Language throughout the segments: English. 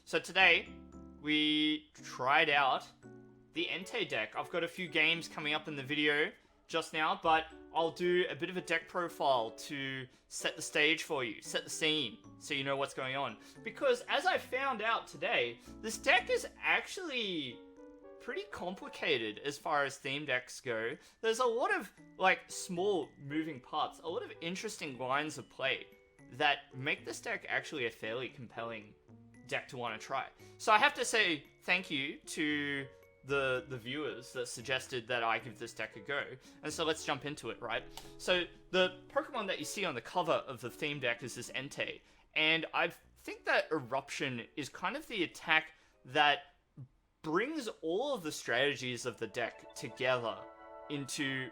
So today, we tried out the Entei deck. I've got a few games coming up in the video just now, but I'll do a bit of a deck profile to set the stage for you, set the scene, so you know what's going on. Because as I found out today, this deck is actually pretty complicated as far as theme decks go. There's a lot of small moving parts, a lot of interesting lines of play that make this deck actually a fairly compelling deck to want to try. So I have to say thank you to the viewers that suggested that I give this deck a go. And so let's jump into it, right? So the Pokemon that you see on the cover of the theme deck is this Entei. And I think that Eruption is kind of the attack that brings all of the strategies of the deck together into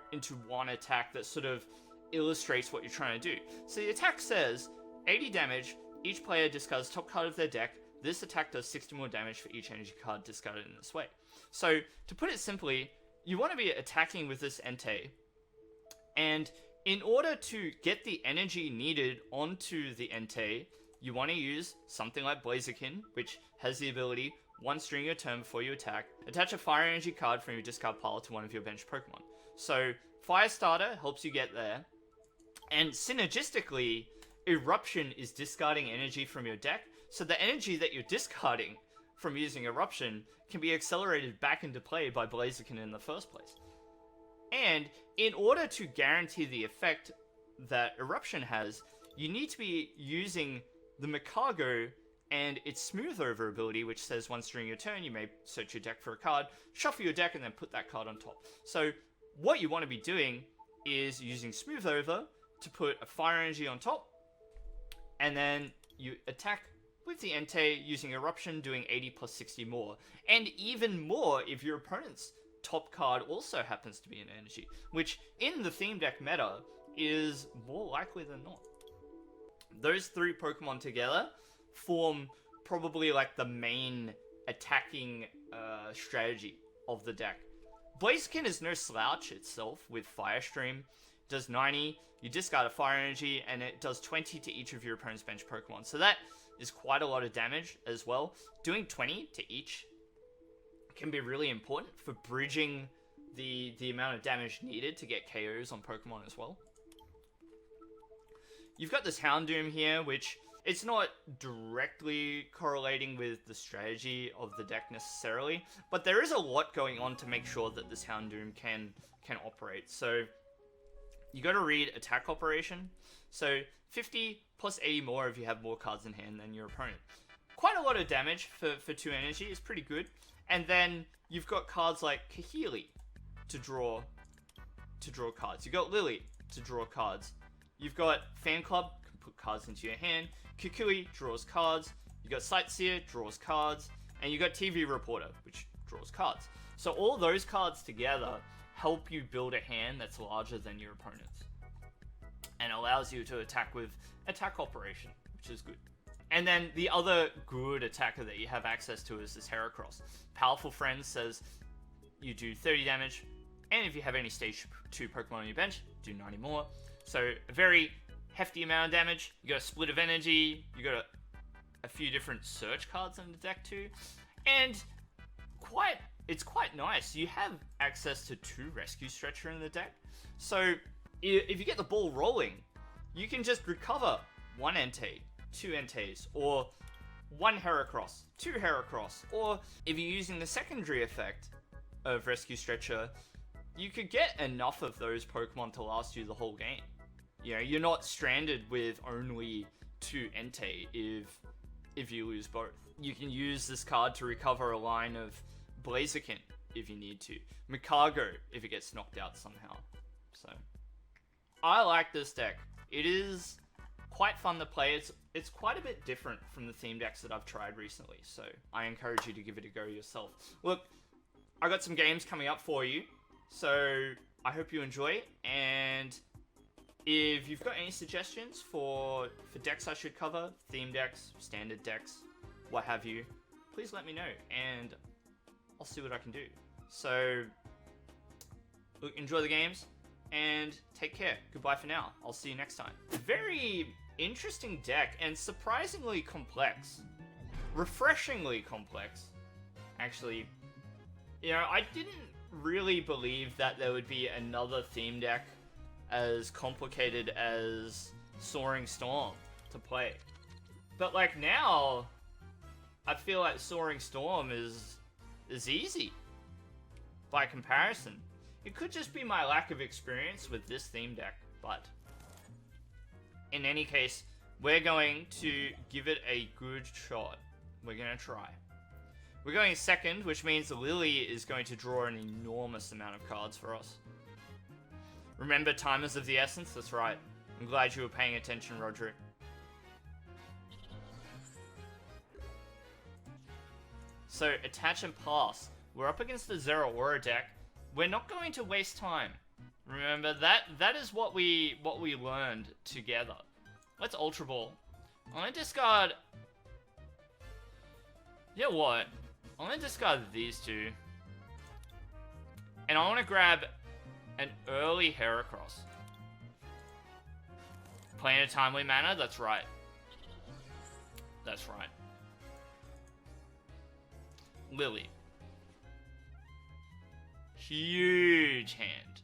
one attack that sort of illustrates what you're trying to do. So the attack says 80 damage, each player discards top card of their deck. This attack does 60 more damage for each energy card discarded in this way. So, to put it simply, you want to be attacking with this Entei, and in order to get the energy needed onto the Entei, you want to use something like Blaziken, which has the ability, once during your turn before you attack, attach a fire energy card from your discard pile to one of your bench Pokemon. So, Fire Starter helps you get there, and synergistically, Eruption is discarding energy from your deck, so the energy that you're discarding from using Eruption can be accelerated back into play by Blaziken in the first place. And in order to guarantee the effect that Eruption has, you need to be using the Mikago and its Smooth Over ability, which says once during your turn you may search your deck for a card, shuffle your deck, and then put that card on top. So what you want to be doing is using Smooth Over to put a fire energy on top, and then you attack with the Entei using Eruption, doing 80 plus 60 more. And even more if your opponent's top card also happens to be an energy, which in the theme deck meta is more likely than not. Those three Pokemon together form probably like the main attacking strategy of the deck. Blaziken is no slouch itself with Fire Stream. It does 90, you discard a fire energy, and it does 20 to each of your opponent's bench Pokemon. So that is quite a lot of damage as well. Doing 20 to each can be really important for bridging the amount of damage needed to get KOs on Pokemon as well. You've got this Houndoom here, which it's not directly correlating with the strategy of the deck necessarily, but there is a lot going on to make sure that this Houndoom can operate. So you got to read attack operation. So 50 plus 80 more if you have more cards in hand than your opponent. Quite a lot of damage for 2 energy is pretty good. And then you've got cards like Kahili to draw cards. You've got Lily to draw cards. You've got Fan Club, can put cards into your hand. Kukui draws cards. You've got Sightseer, draws cards. And you've got TV Reporter, which draws cards. So all those cards together help you build a hand that's larger than your opponent's, and allows you to attack with attack operation, which is good. And then the other good attacker that you have access to is this Heracross. Powerful Friend says you do 30 damage, and if you have any stage 2 Pokemon on your bench, do 90 more. So a very hefty amount of damage. You got a Split of Energy, you got a few different search cards in the deck too, and it's quite nice. You have access to 2 Rescue Stretcher in the deck, so if you get the ball rolling, you can just recover 1 Entei, 2 Enteis, or 1 Heracross, 2 Heracross, or if you're using the secondary effect of Rescue Stretcher, you could get enough of those Pokemon to last you the whole game. You know, you're not stranded with only 2 Entei if you lose both. You can use this card to recover a line of Blaziken if you need to. Mikago if it gets knocked out somehow. So I like this deck. It is quite fun to play. It's quite a bit different from the theme decks that I've tried recently, so I encourage you to give it a go yourself. Look, I got some games coming up for you, so I hope you enjoy, and if you've got any suggestions for decks I should cover, theme decks, standard decks, what have you, please let me know, and I'll see what I can do. So, look, enjoy the games, and take care. Goodbye for now. I'll see you next time. Very interesting deck, and surprisingly complex. refreshingly complex. Actually, you know, I didn't really believe that there would be another theme deck as complicated as Soaring Storm to play. But like now, I feel like Soaring Storm is easy by comparison. It could just be my lack of experience with this theme deck, but in any case, we're going to give it a good shot. We're going to try. We're going second, which means Lily is going to draw an enormous amount of cards for us. Remember, time is of the essence? That's right. I'm glad you were paying attention, Roderick. So, attach and pass. We're up against the Zero Aura deck. We're not going to waste time. Remember, that is what we learned together. Let's Ultra Ball. I'm going to discard... You know what? I'm going to discard these two. And I want to grab an early Heracross. Play in a timely manner? That's right. That's right. Lily. Huge hand.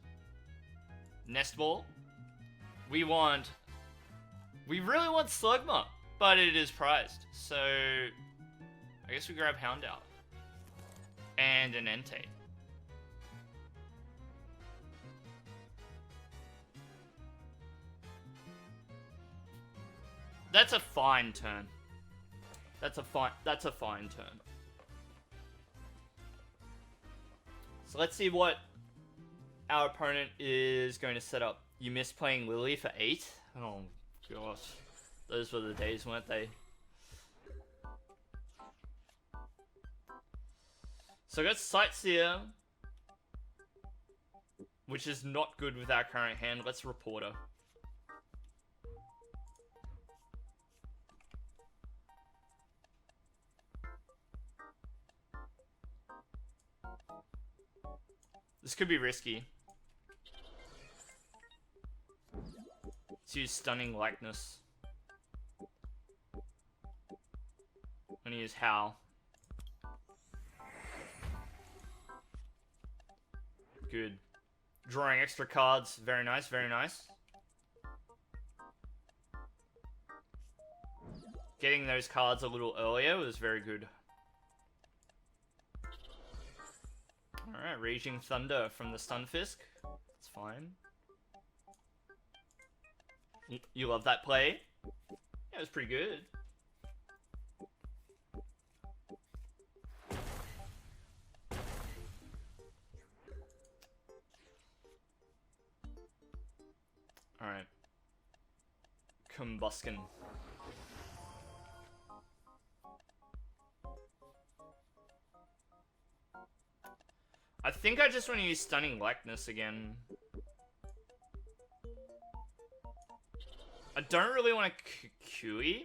Nest Ball. We really want Slugma, but it is prized. So, I guess we grab Houndour. And an Entei. That's a fine turn. That's a fine turn. So let's see what our opponent is going to set up. You missed playing Lily for 8? Oh gosh. Those were the days, weren't they? So I got Sightseer, which is not good with our current hand. Let's Reporter. This could be risky. Let's use Stunning Likeness. I'm gonna use Howl. Good. Drawing extra cards. Very nice, very nice. Getting those cards a little earlier was very good. Alright, Raging Thunder from the Stunfisk. That's fine. You love that play? Yeah, it was pretty good. Alright. Combuskin. I think I just want to use Stunning Likeness again. I don't really want to QE.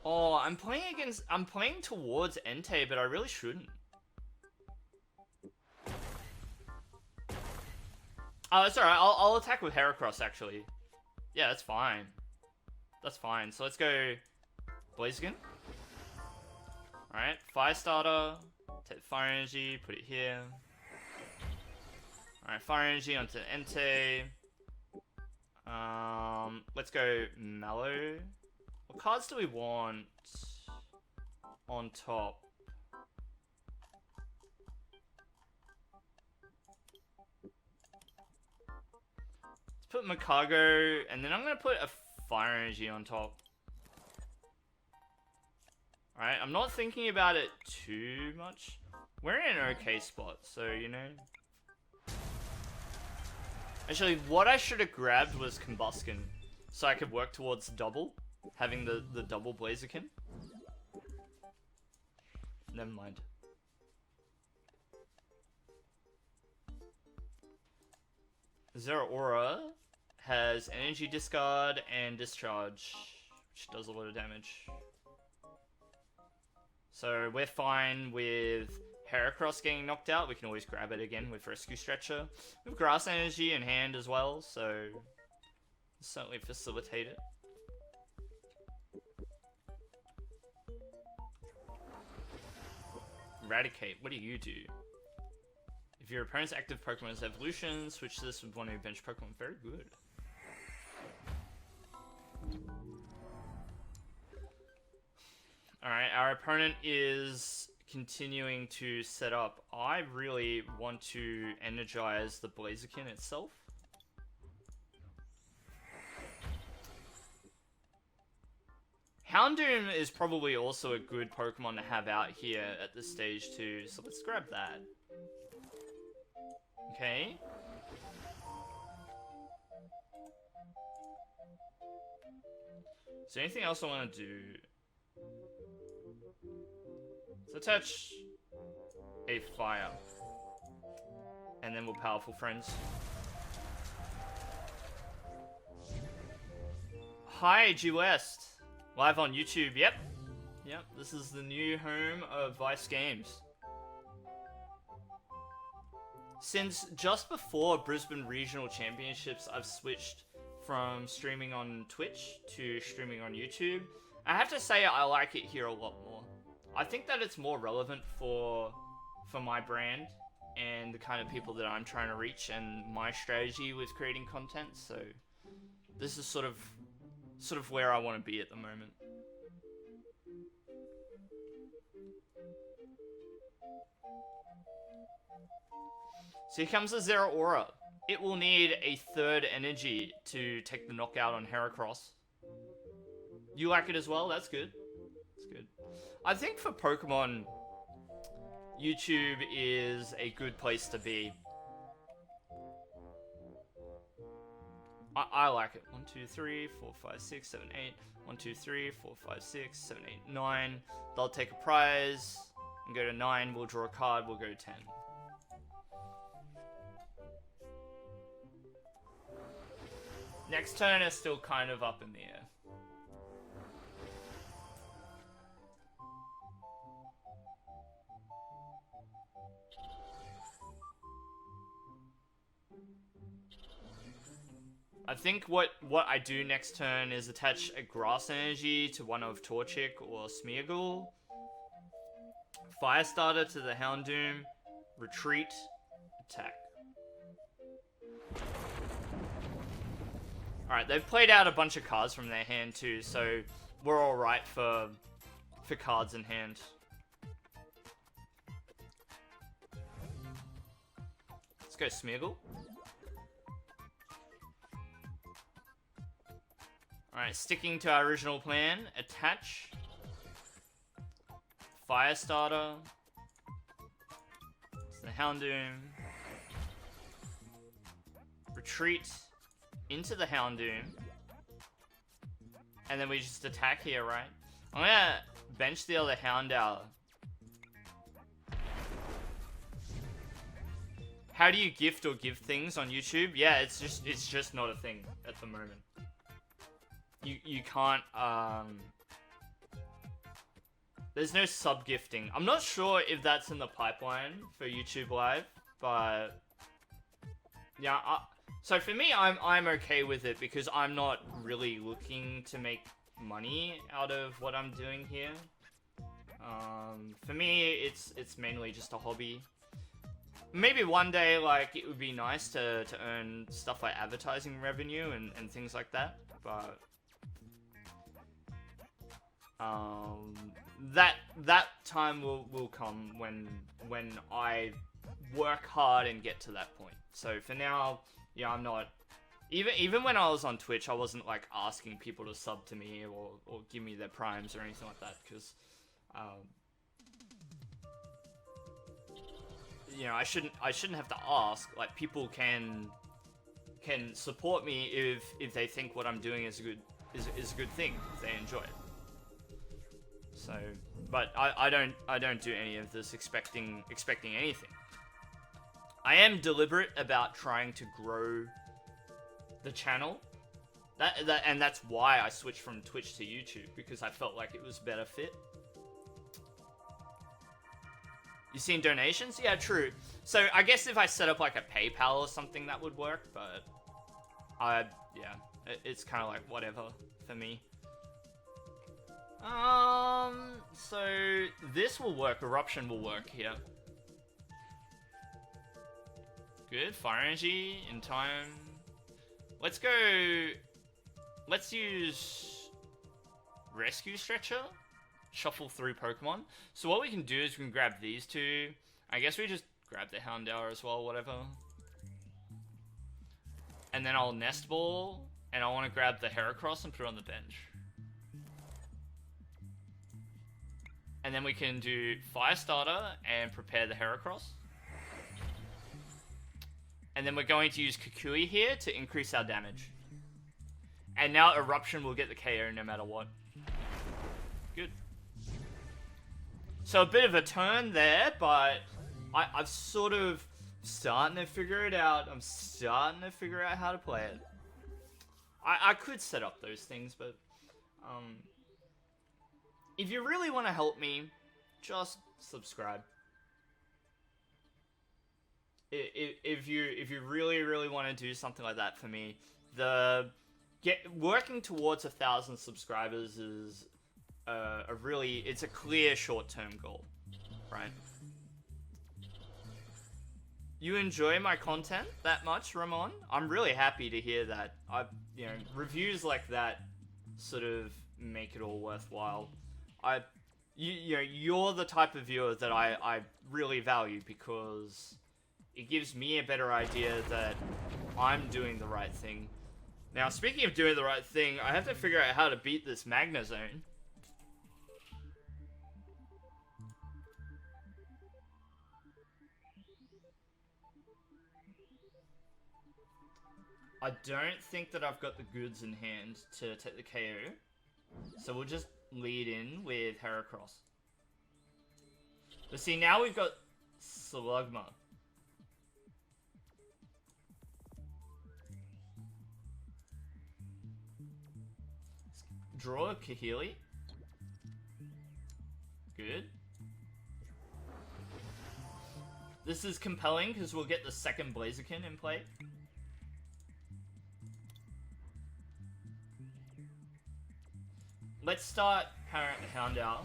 Oh, I'm playing towards Entei, but I really shouldn't. Oh, that's alright. I'll attack with Heracross, actually. Yeah, that's fine. That's fine. So let's go Blaziken. Alright, Firestarter. Take Fire Energy, put it here. Alright, Fire Energy onto Entei. Let's go Mallow. What cards do we want on top? Let's put Makago, and then I'm going to put a Fire Energy on top. Alright, I'm not thinking about it too much. We're in an okay spot, so, you know. Actually, what I should have grabbed was Combuskin, so I could work towards double. Having the double Blaziken. Never mind. Zeraora has energy discard and discharge, which does a lot of damage. So we're fine with Heracross getting knocked out. We can always grab it again with Rescue Stretcher. We have Grass Energy in hand as well, so certainly facilitate it. Eradicate, what do you do? If your opponent's active Pokemon is evolution, switch this with one of your bench Pokemon. Very good. Alright, our opponent is continuing to set up. I really want to energize the Blaziken itself. Houndoom is probably also a good Pokemon to have out here at this stage too, so let's grab that. Okay. Is there anything else I want to do? Let's attach a fire. And then we're powerful friends. Hi, G West. Live on YouTube, yep. Yep, this is the new home of Vice Games. Since just before Brisbane Regional Championships, I've switched from streaming on Twitch to streaming on YouTube. I have to say I like it here a lot more. I think that it's more relevant for my brand and the kind of people that I'm trying to reach and my strategy with creating content, so this is sort of where I want to be at the moment. So here comes the Zeraora. It will need a third energy to take the knockout on Heracross. You like it as well? That's good. That's good. I think for Pokemon, YouTube is a good place to be. I like it. 1, 2, 3, 4, 5, 6, 7, 8. 1, 2, 3, 4, 5, 6, 7, 8, 9. They'll take a prize and go to 9. We'll draw a card. We'll go to 10. Next turn is still kind of up in the air. I think what I do next turn is attach a Grass Energy to one of Torchic or Smeargle. Firestarter to the Houndoom. Retreat. Attack. Alright, they've played out a bunch of cards from their hand too, so we're alright for cards in hand. Let's go Smeargle. Alright, sticking to our original plan, attach. Firestarter. It's the Houndoom. Retreat into the Houndoom. And then we just attack here, right? I'm gonna bench the other Houndour. How do you gift or give things on YouTube? Yeah, it's just not a thing at the moment. You can't, there's no sub-gifting. I'm not sure if that's in the pipeline for YouTube Live, but yeah, so for me, I'm okay with it because I'm not really looking to make money out of what I'm doing here. For me, it's mainly just a hobby. Maybe one day, like, it would be nice to earn stuff like advertising revenue and things like that, but that time will come when I work hard and get to that point. So for now, yeah, I'm not. Even when I was on Twitch, I wasn't like asking people to sub to me or give me their primes or anything like that, because you know, I shouldn't have to ask. Like, people can support me if they think what I'm doing is a good thing, if they enjoy it. So, but I don't do any of this expecting anything. I am deliberate about trying to grow the channel. And that's why I switched from Twitch to YouTube, because I felt like it was a better fit. You seen donations? Yeah, true. So I guess if I set up like a PayPal or something, that would work, but yeah, it's kind of like whatever for me. So this will work. Eruption will work here. Good. Fire energy in time. Let's go. Let's use Rescue Stretcher. Shuffle through Pokemon. So what we can do is we can grab these two. I guess we just grab the Houndour as well, whatever. And then I'll Nest Ball, and I want to grab the Heracross and put it on the bench. And then we can do Fire Starter and prepare the Heracross. And then we're going to use Kukui here to increase our damage. And now Eruption will get the KO no matter what. Good. So a bit of a turn there, but I've sort of starting to figure it out. I'm starting to figure out how to play it. I could set up those things, but if you really want to help me, just subscribe. If you really want to do something like that for me, working towards 1,000 subscribers is it's a clear short-term goal, right? You enjoy my content that much, Ramon? I'm really happy to hear that. Reviews like that sort of make it all worthwhile. You're the type of viewer that I really value, because it gives me a better idea that I'm doing the right thing. Now, speaking of doing the right thing, I have to figure out how to beat this Magna Zone. I don't think that I've got the goods in hand to take the KO. So we'll just lead in with Heracross. But see, now we've got Slugma. Draw a Kahili. Good. This is compelling because we'll get the second Blaziken in play. Let's start Parent Houndour.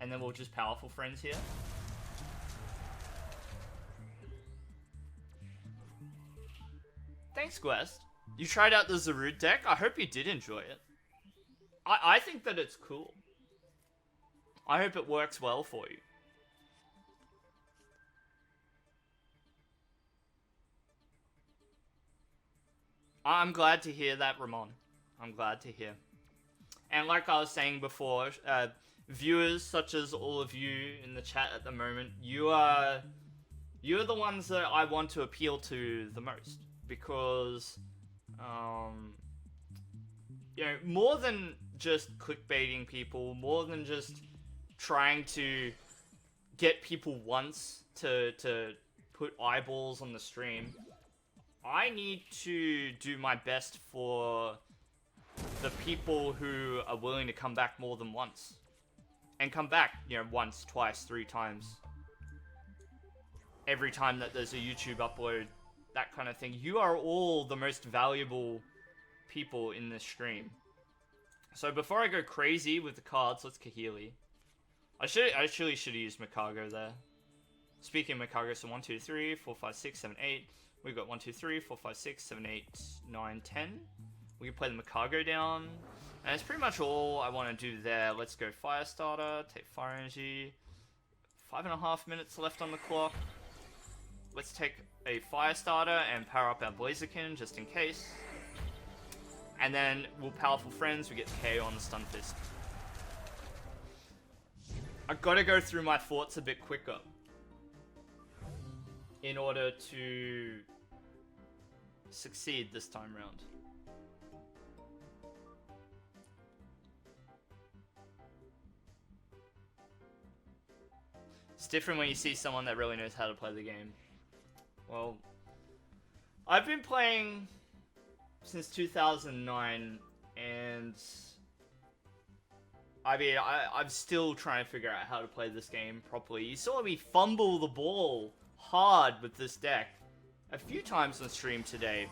And then we'll just Powerful Friends here. Thanks, Quest. You tried out the Zarude deck? I hope you did enjoy it. I think that it's cool. I hope it works well for you. I'm glad to hear that, Ramon. I'm glad to hear. And like I was saying before, viewers such as all of you in the chat at the moment, you're the ones that I want to appeal to the most, because more than just clickbaiting people, more than just trying to get people once to put eyeballs on the stream, I need to do my best for the people who are willing to come back more than once. And come back, once, twice, 3 times. Every time that there's a YouTube upload, that kind of thing. You are all the most valuable people in this stream. So before I go crazy with the cards, let's Kahili. I actually should have used Makago there. Speaking of Makago, so 1, 2, 3, 4, 5, 6, 7, 8. We've got 1, 2, 3, 4, 5, 6, 7, 8, 9, 10. We can play the Makago down. And it's pretty much all I want to do there. Let's go Fire Starter, take Fire Energy. 5.5 minutes left on the clock. Let's take a Fire Starter and power up our Blaziken just in case. And then we'll Powerful Friends, we get KO on the Stun Fist. I've got to go through my thoughts a bit quicker in order to succeed this time round. It's different when you see someone that really knows how to play the game. Well, I've been playing since 2009, and I mean, I'm still trying to figure out how to play this game properly. You saw me fumble the ball hard with this deck a few times on stream today,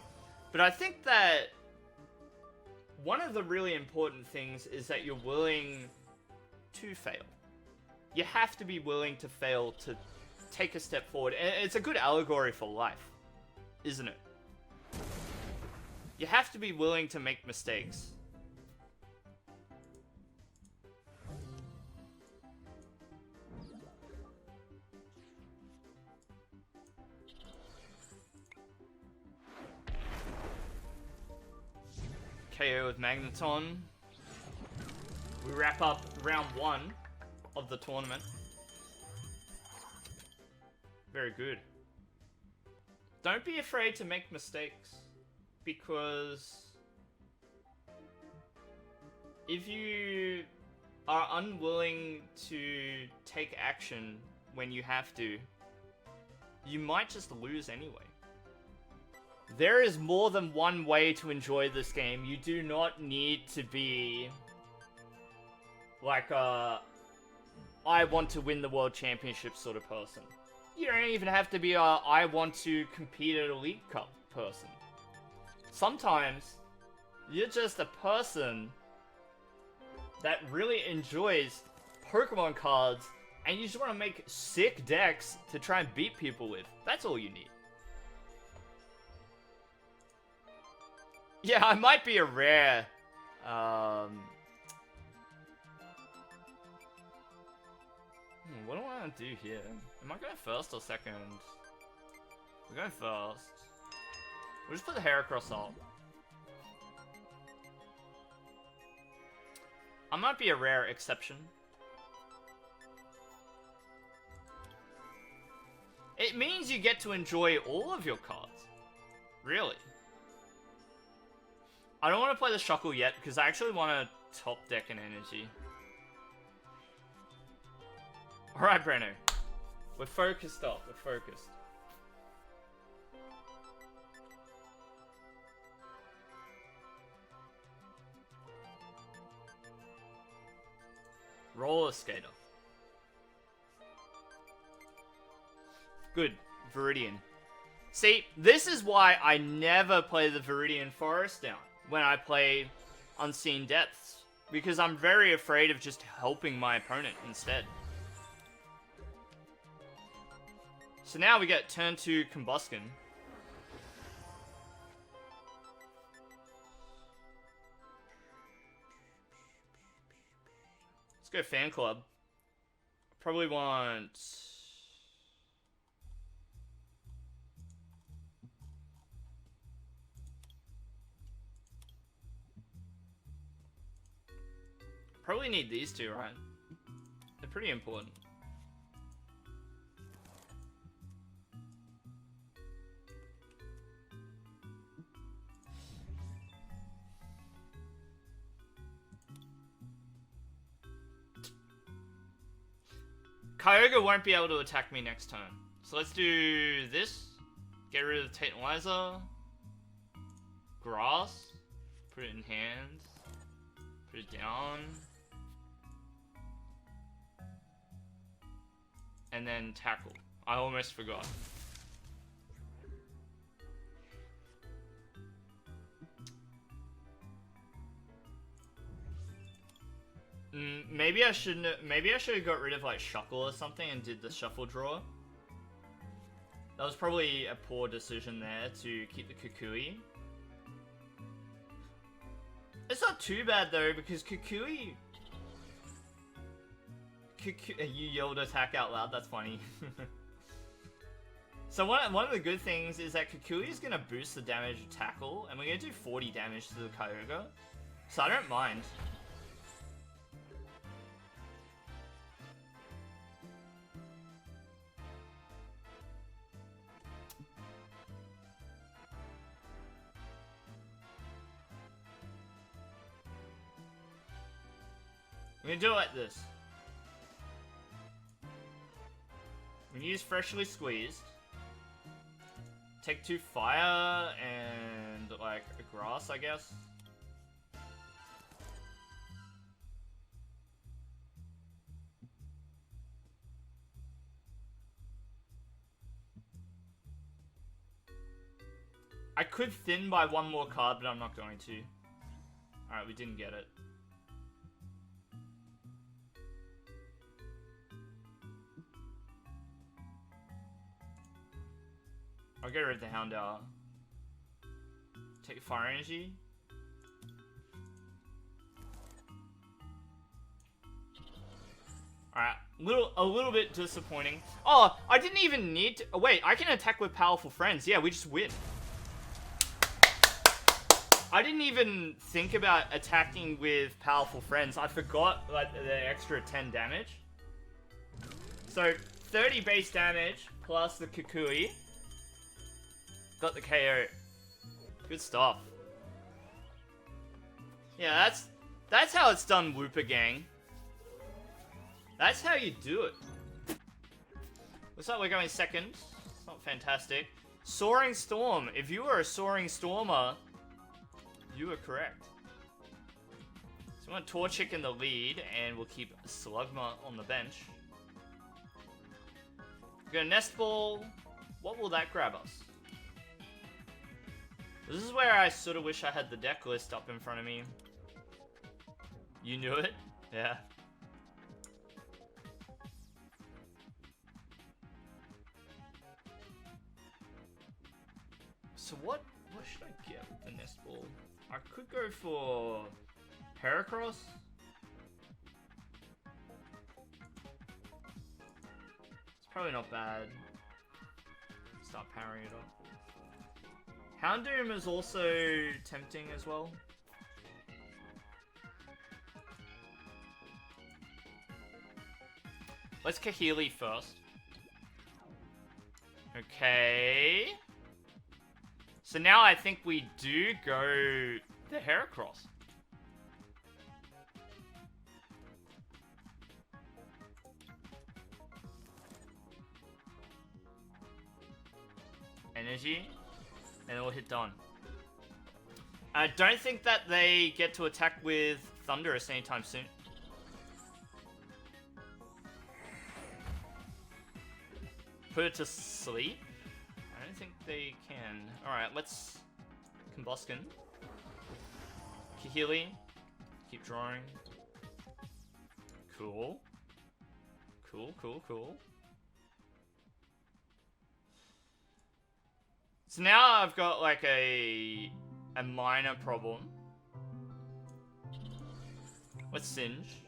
but I think that one of the really important things is that you're willing to fail. You have to be willing to fail to take a step forward. And it's a good allegory for life, isn't it? You have to be willing to make mistakes. KO with Magneton. We wrap up round 1 of the tournament. Very good. Don't be afraid to make mistakes, because if you are unwilling to take action when you have to, you might just lose anyway. There is more than one way to enjoy this game. You do not need to be like a I want to win the world championship sort of person. You don't even have to be a I want to compete at a League Cup person. Sometimes you're just a person that really enjoys Pokemon cards and you just want to make sick decks to try and beat people with. That's all you need. Yeah, I might be a rare. What do I want to do here? Am I going first or second? We're going first. We'll just put the Heracross up. I might be a rare exception. It means you get to enjoy all of your cards. Really. I don't want to play the Shuckle yet, because I actually want to top deck an energy. Alright, Breno. We're focused up. We're focused. Roller Skater. Good. Viridian. See, this is why I never play the Viridian Forest down when I play Unseen Depths. Because I'm very afraid of just helping my opponent instead. So now we get turn 2 Combusken. Let's go Fan Club. Probably want... Probably need these two, right? They're pretty important. Kyogre won't be able to attack me next turn. So let's do this. Get rid of the Tantalizer. Grass. Put it in hand. Put it down. And then tackle. I almost forgot. Maybe I shouldn't. Maybe I should have got rid of like Shuckle or something and did the Shuffle Draw. That was probably a poor decision there to keep the Kukui. It's not too bad though, because Kukui... You yelled attack out loud, that's funny. So one of the good things is that Kukui is going to boost the damage of Tackle, and we're going to do 40 damage to the Kyogre. So I don't mind. We're gonna do it like this. We're gonna use Freshly Squeezed. Take 2 fire and like a grass, I guess. I could thin by 1 more card, but I'm not going to. Alright, we didn't get it. I'll get rid of the Houndour. Take fire energy. Alright, a little bit disappointing. Oh, I didn't even need to. Oh, wait, I can attack with powerful friends. Yeah, we just win. I didn't even think about attacking with powerful friends. I forgot like the extra 10 damage. So 30 base damage plus the Kukui. Got the KO. Good stuff. Yeah, that's how it's done, Whooper Gang. That's how you do it. Looks like we're going second. It's not fantastic. Soaring Storm. If you were a Soaring Stormer, you were correct. So we want Torchic in the lead, and we'll keep Slugma on the bench. We're gonna Nest Ball. What will that grab us? This is where I sort of wish I had the deck list up in front of me. You knew it? Yeah. So what should I get with the Nest Ball? I could go for Heracross. It's probably not bad. Start powering it up. Houndoom is also tempting as well. Let's Kahili first. Okay. So now I think we do go the Heracross. Energy. And then we'll hit Dawn. I don't think that they get to attack with Thunderous anytime soon. Put it to sleep? I don't think they can. Alright, let's Combuskin. Kahili. Keep drawing. Cool. Cool. So now I've got like a minor problem. Let's Singe.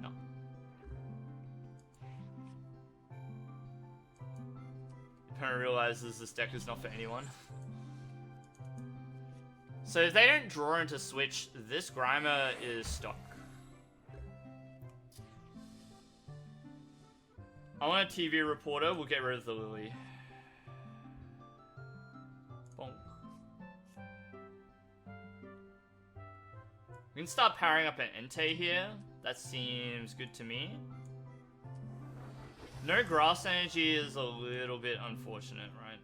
No. Opponent realizes this deck is not for anyone. So if they don't draw into switch, this Grimer is stuck. I want a TV reporter, we'll get rid of the Lily. Bonk. We can start powering up an Entei here. That seems good to me. No grass energy is a little bit unfortunate, right?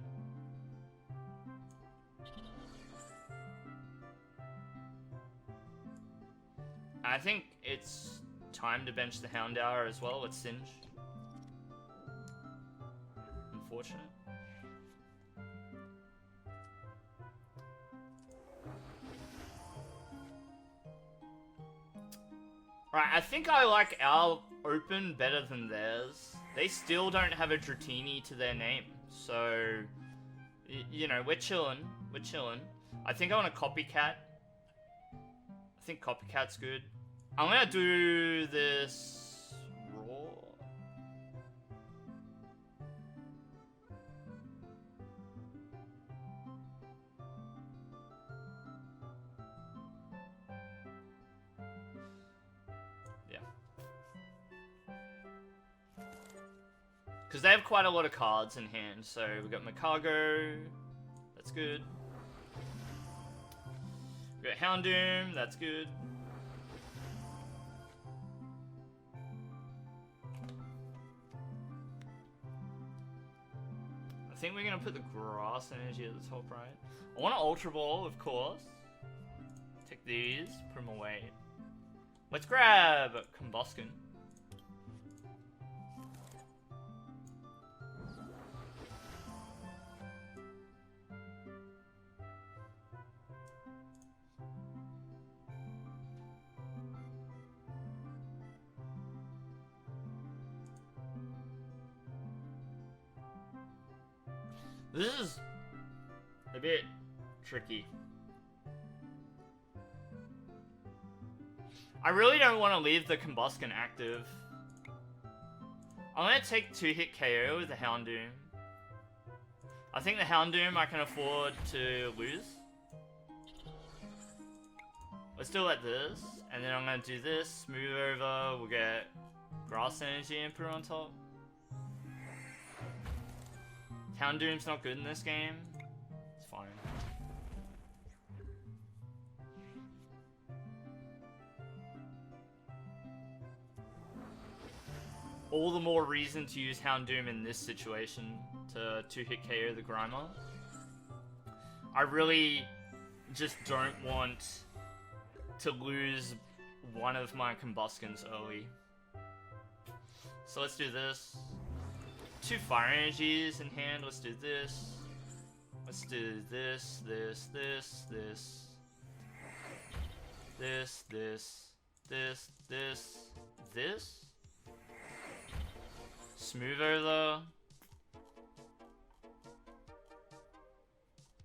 I think it's time to bench the Houndour as well. Let's Singe. Unfortunate. Right, I think I like our open better than theirs. They still don't have a Dratini to their name, so you know, we're chilling. We're chilling. I think I want a Copycat. I think Copycat's good. I'm gonna do this raw. Yeah. Because they have quite a lot of cards in hand. So we've got Makago. That's good. We've got Houndoom. That's good. I think we're gonna put the grass energy at the top right. I want an Ultra Ball, of course. Take these, put them away. Let's grab Combustion. This is a bit tricky. I really don't want to leave the Combustion active. I'm going to take 2-hit KO with the Houndoom. I think the Houndoom I can afford to lose. Let's do it like this. And then I'm going to do this, move over, we'll get Grass Energy and put it on top. Houndoom's not good in this game. It's fine. All the more reason to use Houndoom in this situation to 2-hit KO the Grimer. I really just don't want to lose one of my Combustions early. So let's do this. 2 fire energies in hand. Let's do this. Let's do this, this, this, this. This, this, this, this, this. Smooth over.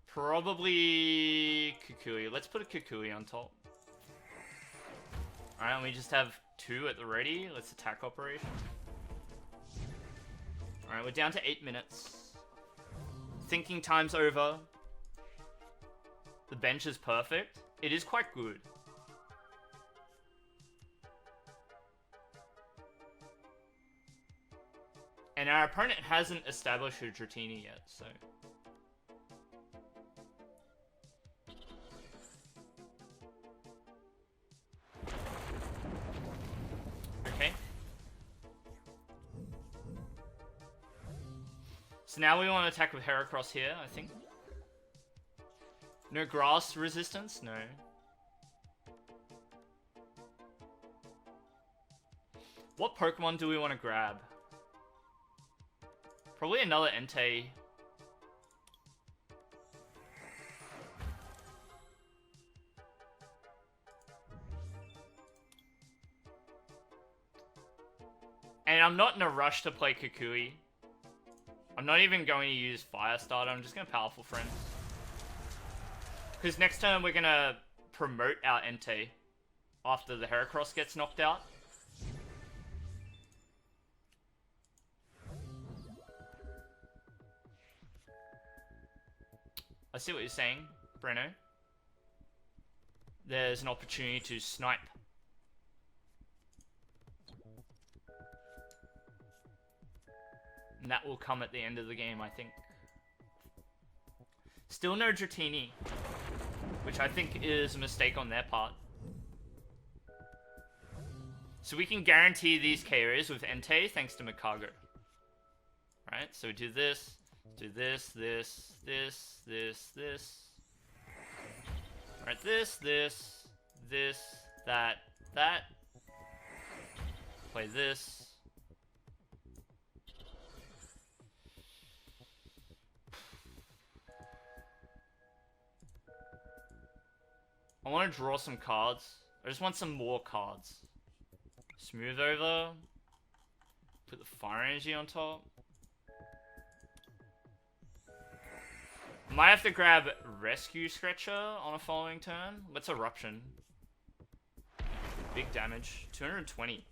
Probably Kukui. Let's put a Kukui on top. Alright, and we just have 2 at the ready. Let's attack operation. Alright, we're down to 8 minutes. Thinking time's over. The bench is perfect. It is quite good. And our opponent hasn't established a Dratini yet, so... Okay. So now we want to attack with Heracross here, I think. No grass resistance? No. What Pokemon do we want to grab? Probably another Entei. And I'm not in a rush to play Kukui. I'm not even going to use Fire Starter, I'm just going to Powerful Friend. Because next turn we're going to promote our Entei after the Heracross gets knocked out. I see what you're saying, Breno. There's an opportunity to snipe. And that will come at the end of the game, I think. Still no Dratini, which I think is a mistake on their part. So we can guarantee these KOs with Entei thanks to Mikago. Right, so do this. Do this, this, this, this, this. Alright, this, that, that. Play this. I want to draw some cards. I just want some more cards. Smooth over. Put the fire energy on top. Might have to grab Rescue Scratcher on a following turn. Let's Eruption. Big damage. 220.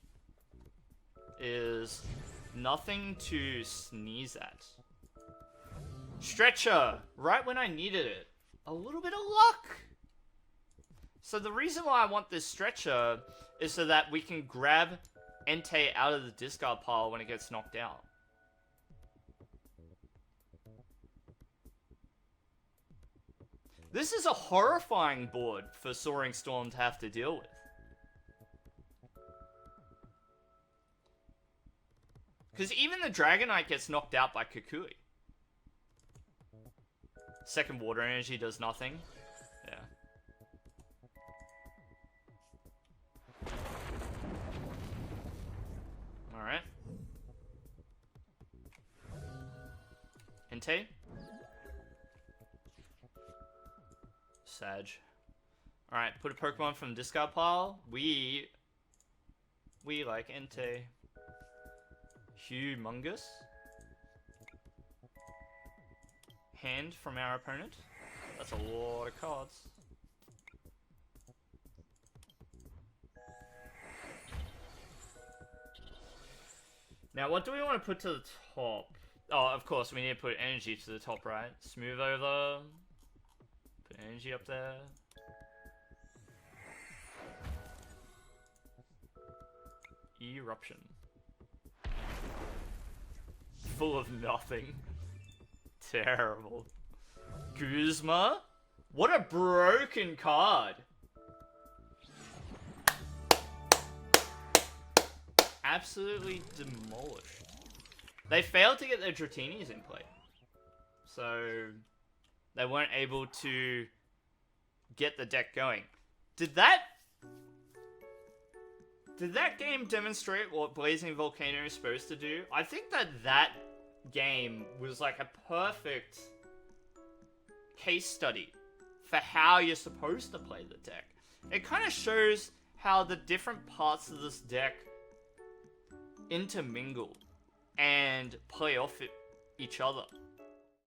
Is nothing to sneeze at. Stretcher! Right when I needed it. A little bit of luck! So the reason why I want this Stretcher is so that we can grab Entei out of the discard pile when it gets knocked out. This is a horrifying board for Soaring Storm to have to deal with. Because even the Dragonite gets knocked out by Kukui. Second water energy does nothing. Yeah. Alright. Entei. Sag. Alright, put a Pokemon from the discard pile. We like Entei. Humongous. Hand from our opponent. That's a lot of cards. Now, what do we want to put to the top? Oh, of course, we need to put energy to the top, right? Smooth over. Put energy up there. Eruption. Full of nothing. Terrible. Guzma? What a broken card. Absolutely demolished. They failed to get their Dratinis in play. So they weren't able to get the deck going. Did that game demonstrate what Blazing Volcano is supposed to do? I think that game was like a perfect case study for how you're supposed to play the deck. It kind of shows how the different parts of this deck intermingle and play off each other.